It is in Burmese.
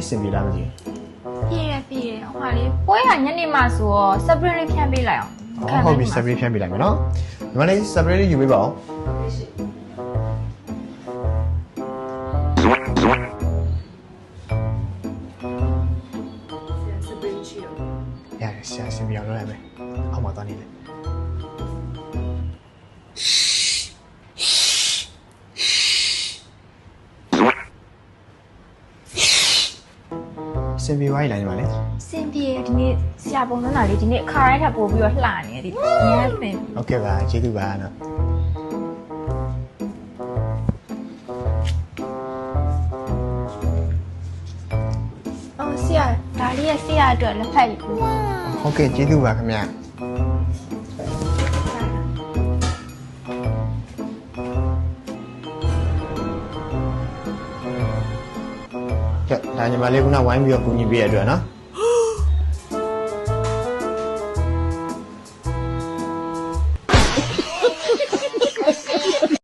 စင်ပြေလားမသိပြည့်ဟိုဟာလေးပွဲရညနေမှဆိုတော့ separate လေးဖြန့်ပေးလိုက်အောင် ဘူးဟုတ်ပြီ separate ဖြန်းပေးလိုက်မယ်နော်ဒီမှာလေး separate လေးယူပေးပါဦးရတယ်ဆရာစင်ပြေအောင်လုပ်လိုက်မယ်အောက်မှာသွားနေလေစင်ပြေဝိုင်းလိုက်နေပါလေစင်ပြေဒီနေ့ဆရာပုံစံလေးဒီနေ့အခါတိုင်းထပ်ပို့ပြီးတော့လှနေတယ်ဒီညက်ပင်ဟုတ်ကဲ့ပါကျေးဇူးပါနော်အော်ဆရာဒါလေးရဲ့ဆရာအတွက်လက်ဖက်ယူဟုတ်ကဲ့ကျေးဇူးပါခင်ဗျကဲဒါညီမလေးကဝိုင်းပြီးတော့ကူညီပေးရတဲ့အတွက်နော်